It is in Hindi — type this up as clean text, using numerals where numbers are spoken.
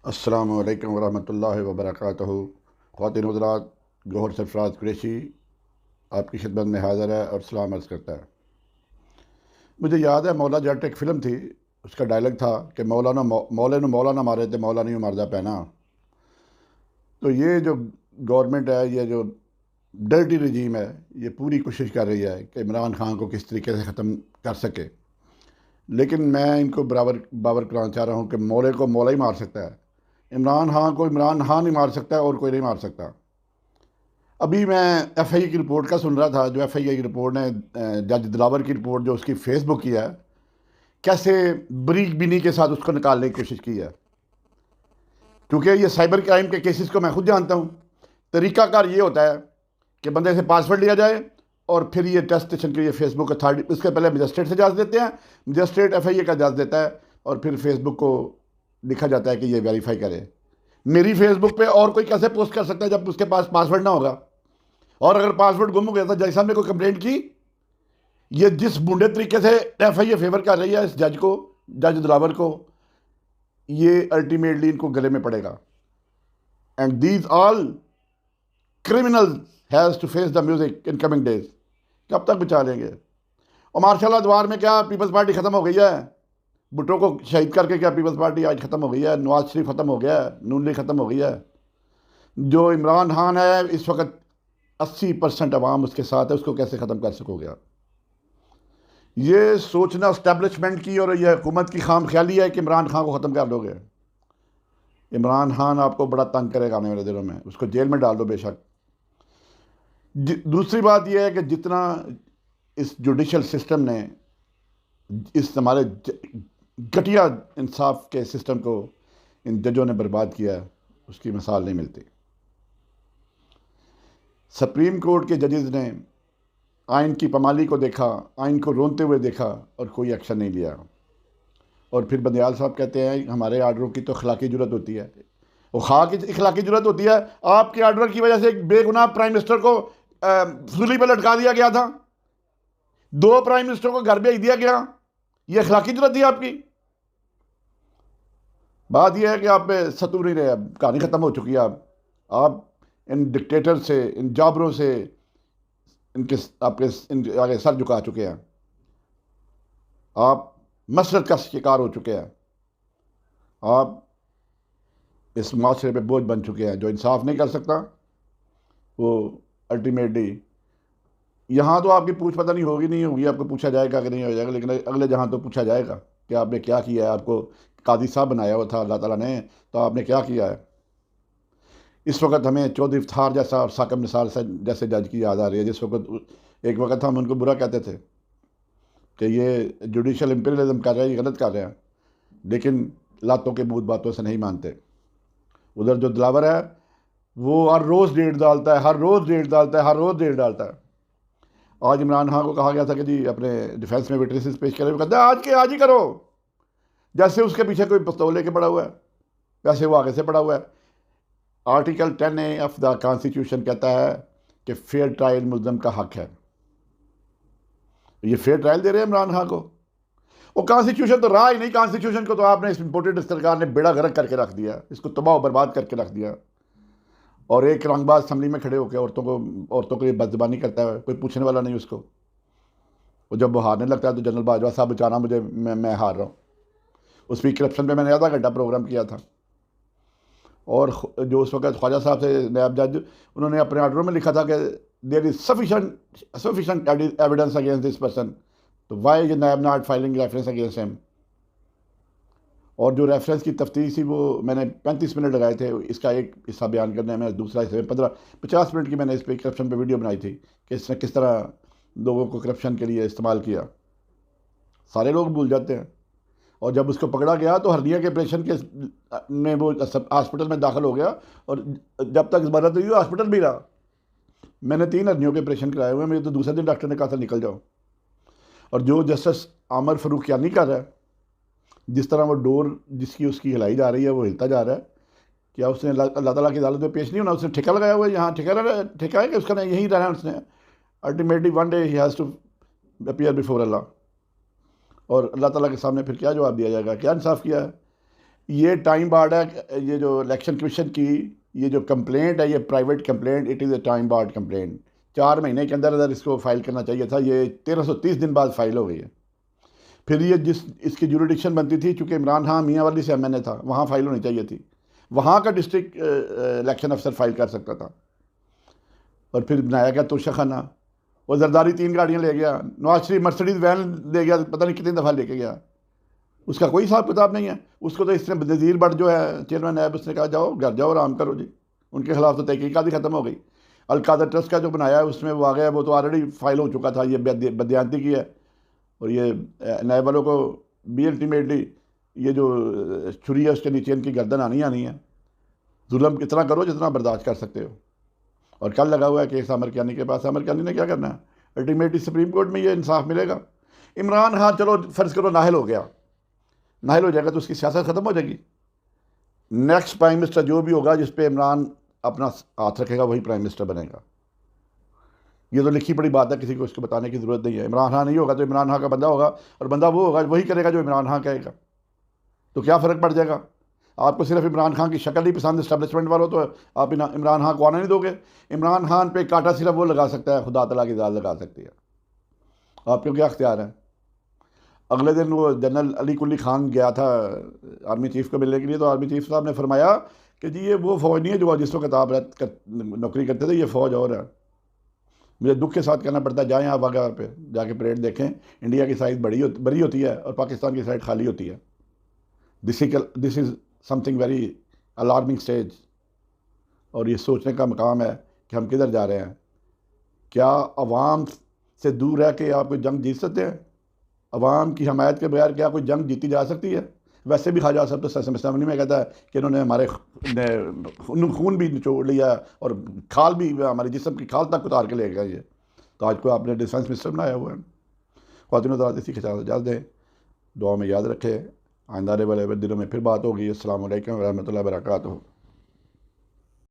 अस्सलामु अलैकुम वरहमतुल्लाहि वबरकातुहू। ख़वातीन हज़रात, गौहर सरफराज कुरैशी आपकी खिदमत में हाज़िर है और सलाम अर्ज़ करता है। मुझे याद है मौला जट एक फ़िल्म थी, उसका डायलॉग था कि मौले नु मौला ना मारे तो मौला नहीं मारदा पैना। तो ये जो गवर्नमेंट है, ये जो डर्टी रजीम है, ये पूरी कोशिश कर रही है कि इमरान खान को किस तरीके से ख़त्म कर सके। लेकिन मैं इनको बराबर बावर कराना चाह रहा हूँ कि मौले को मौला ही मार सकता है, इमरान खान को इमरान खान ही मार सकता है और कोई नहीं मार सकता। अभी मैं एफआईए की रिपोर्ट का सुन रहा था, जो एफआईए की रिपोर्ट ने जज दिलावर की रिपोर्ट जो उसकी फेसबुक की है, कैसे बरीक बिनी के साथ उसको निकालने की कोशिश की है। क्योंकि ये साइबर क्राइम के केसेस को मैं खुद जानता हूँ। तरीकाकार ये होता है कि बंदे से पासवर्ड लिया जाए और फिर ये टेस्ट स्टेशन के लिए फेसबुक अथॉरिटी, उसके पहले मजिस्ट्रेट से इजाज़त देते हैं, मजिस्ट्रेट एफआईए का इजाज़त देता है और फिर फेसबुक को लिखा जाता है कि ये वेरीफाई करे। मेरी फेसबुक पे और कोई कैसे पोस्ट कर सकता है जब उसके पास पासवर्ड ना होगा? और अगर पासवर्ड गुम हो गया था, जज साहब ने कोई कंप्लेंट की? ये जिस बूढ़े तरीके से एफआईए फेवर कर रही है इस जज को, जज दिलावर को, ये अल्टीमेटली इनको गले में पड़ेगा। And these all criminal has to face the music in coming days. कब तक बचा लेंगे? और मार्शल द्वार में क्या पीपल्स पार्टी ख़त्म हो गई है? भुट्टो को शहीद करके क्या पीपल्स पार्टी आज ख़त्म हो गई है? नवाज शरीफ ख़त्म हो गया है? नून लीग ख़त्म हो गई है? जो इमरान खान है इस वक्त 80% अवाम उसके साथ है, उसको कैसे ख़त्म कर सकोगे आप? ये सोचना इस्टेब्लिशमेंट की और यह हुकूमत की खाम ख्याली है कि इमरान खान को ख़त्म कर दोगे। इमरान खान आपको बड़ा तंग करेगा आने वाले दिनों में, उसको जेल में डाल दो बेशक। दूसरी बात यह है कि जितना इस जुडिशल सिस्टम ने इस हमारे घटिया इंसाफ के सिस्टम को इन जजों ने बर्बाद किया है, उसकी मिसाल नहीं मिलती। सुप्रीम कोर्ट के जजेस ने आइन की पामाली को देखा, आइन को रोनते हुए देखा और कोई एक्शन नहीं लिया। और फिर बंदयाल साहब कहते हैं हमारे आर्डरों की तो अखलाकी जरूरत होती है। वो खा की अखलाकी जरूरत होती है? आपके आर्डर की वजह से एक बेगुनाह प्राइम मिनिस्टर को सूली पर लटका दिया गया था, 2 प्राइम मिनिस्टर को घर भेज दिया गया। ये अखलाकी जरूरत थी आपकी? बात यह है कि आप सतू नहीं रहे, अब कहानी ख़त्म हो चुकी है। आप इन डिक्टेटर से, इन जाबरों से इनके आपके इनके आगे सर झुका चुके हैं। आप मसरत का शिकार हो चुके हैं। आप इस माशरे पे बोझ बन चुके हैं। जो इंसाफ नहीं कर सकता वो अल्टीमेटली, यहाँ तो आपकी पूछ पता नहीं होगी, नहीं होगी, आपको पूछा जाएगा कि नहीं हो जाएगा, लेकिन अगले जहाँ तो पूछा जाएगा कि आपने क्या किया है। आपको कादी साहब बनाया हुआ था अल्लाह ताला ने, तो आपने क्या किया है? इस वक्त हमें चौधरी इफ्तार जैसा और साकिब निसार जैसे जज की याद आ रही है, जिस वक्त एक वक्त हम उनको बुरा कहते थे कि ये जुडिशल इंपीरियलिज्म कर रहे हैं, ये गलत कर रहे हैं, लेकिन लातों के बूत बातों से नहीं मानते। उधर जो दिलावर है वो हर रोज़ डेट डालता है, हर रोज़ डेट डालता है, हर रोज़ डेट डालता है। आज इमरान खान को कहा गया था कि जी अपने डिफेंस में विटनेसेस पेश करें, वो कहते हैं आज के आज ही करो। जैसे उसके पीछे कोई पिस्तौल लेके पड़ा हुआ है, वैसे वो आगे से पड़ा हुआ है। Article 10A of the constitution कहता है कि फेयर ट्रायल मुल्ज़म का हक है। ये फेयर ट्रायल दे रहे हैं इमरान खान को? वो कॉन्स्टिट्यूशन तो रहा ही नहीं। कॉन्स्टिट्यूशन को तो आपने इस इम्पोर्टेड सरकार ने बेड़ा गर्क करके रख दिया, इसको तबाह बर्बाद करके रख दिया। और एक रंगबाज असम्बली में खड़े होकर औरतों के लिए बदजबानी करता है, कोई पूछने वाला नहीं उसको। वो जब वो हारने लगता है तो जनरल बाजवा साहब बचाना मुझे, मैं हार रहा हूँ। उस पर करप्शन पे मैंने आधा घंटा प्रोग्राम किया था। और जो उस वक्त ख्वाजा साहब से नायब जज, उन्होंने अपने ऑर्डर में लिखा था कि there is sufficient evidence against this person, तो वाई ये NAB not filing reference against him. और जो रेफरेंस की तफ्तीश थी वो मैंने 35 मिनट लगाए थे इसका एक हिस्सा बयान करने में, दूसरा हिस्से में 50 मिनट की मैंने इस पर करप्शन पे वीडियो बनाई थी कि इसने किस तरह लोगों को करप्शन के लिए इस्तेमाल किया। सारे लोग भूल जाते हैं। और जब उसको पकड़ा गया तो हर्निया के ऑपरेशन के में वो हॉस्पिटल में दाखिल हो गया, और जब तक जमानत हुई हॉस्पिटल भी रहा। मैंने 3 हर्नियों के ऑपरेशन कराए हुए हैं, मुझे तो दूसरे दिन डॉक्टर ने कहा था निकल जाओ। और जो जस्टिस आमर फरूक यानी कर रहा है, जिस तरह वो डोर जिसकी उसकी हिलाई जा रही है, वो हिलता जा रहा है, क्या उसने अल्लाह ताला की अदालत में पेश नहीं होना? उसने ठेका लगाया हुआ है, यहाँ ठेका है कि उसका नहीं यहीं रहना है उसने। Ultimately one day he has to appear before Allah, और अल्लाह ताला के सामने फिर क्या जवाब दिया जाएगा? क्या इंसाफ किया है? ये टाइम बार्ड है, ये जो इलेक्शन कमीशन की ये जो कंप्लेंट है, ये private complaint, it is a time barred complaint. 4 महीने के अंदर अंदर इसको फाइल करना चाहिए था, ये 1330 दिन बाद फाइल हो गई है। फिर ये जिस इसकी जुरिडिक्शन बनती थी, चूँकि इमरान खान मियाँ वाली से एमएनए था, वहाँ फाइल होनी चाहिए थी, वहाँ का डिस्ट्रिक्ट इलेक्शन अफसर फाइल कर सकता था। और फिर बनाया गया तोशाखाना। वो जरदारी 3 गाड़ियाँ ले गया, नवाज शरीफ मर्सिडीज़ वैन ले गया, पता नहीं कितनी दफ़ा लेके गया, उसका कोई हिसाब किताब नहीं है। उसको तो इसने नज़ीर बट जो है चेयरमैन है, उसने कहा जाओ घर जाओ आराम करो जी। उनके खिलाफ तो तहकीकात ही ख़त्म हो गई। अलकादर ट्रस्ट का जो बनाया है उसमें वो आ गया, वो तो ऑलरेडी फाइल हो चुका था, ये बदयांती की है। और ये नए वालों को भी अल्टीमेटली ये जो छुरी है उसके नीचे इनकी गर्दन आनी आनी है। जुल्म इतना करो जितना बर्दाश्त कर सकते हो। और कल लगा हुआ है केस आमिर कियानी के पास। आमिर कियानी ने क्या करना है? अल्टीमेटली सुप्रीम कोर्ट में ये इंसाफ मिलेगा। इमरान खान चलो फ़र्ज़ करो नाहल हो गया, नाहल हो जाएगा तो उसकी सियासत ख़त्म हो जाएगी। नेक्स्ट प्राइम मिनिस्टर जो भी होगा जिस पे इमरान अपना हाथ रखेगा वही प्राइम मिनिस्टर बनेगा। ये तो लिखी पड़ी बात है, किसी को इसको बताने की ज़रूरत नहीं है। इमरान खान नहीं होगा तो इमरान खान का बंदा होगा, और बंदा वो होगा वही करेगा जो इमरान खान कहेगा। तो क्या फ़र्क पड़ जाएगा? आपको सिर्फ इमरान खान की शक्ल नहीं पसंद इस्टेब्लिशमेंट वालों, तो आप इमरान खान को आने नहीं दोगे। इमरान खान पे कांटा सिर्फ वो लगा सकता है, खुदा तआला की ज़ात लगा सकती है। आपको क्या अख्तियार है? अगले दिन वो जनरल अली कुली खान गया था आर्मी चीफ को मिलने के लिए, तो आर्मी चीफ साहब ने फरमाया कि जी ये वो फ़ौज नहीं है जो जिस वक्त आप नौकरी करते थे, ये फ़ौज और है। मुझे दुख के साथ कहना पड़ता है, जाएँ आप वाघा पे जाके परेड देखें, इंडिया की साइड बड़ी होती है और पाकिस्तान की साइड खाली होती है। This is something very alarming stage. और ये सोचने का मकाम है कि हम किधर जा रहे हैं। क्या अवाम से दूर रह के आप कोई जंग जीत सकते हैं? अवाम की हमायत के बगैर क्या कोई जंग जीती जा सकती है? वैसे भी ख्वाजा साहब तो असेंबली में कहता है कि इन्होंने हमारे खून भी निचोड़ लिया और खाल भी, हमारे जिस्म की खाल तक उतार के ले गए। ये तो आज को आपने डिफेंस मिनिस्टर बनाया हुआ है। ख्वातीन हज़रात इसी के साथ इजाज़त दें, दुआ में याद रखें। आइंदा आने वाले दिनों में फिर बात होगी। अस्सलाम वालेकुम व रहमतुल्लाहि व बरकातुहू।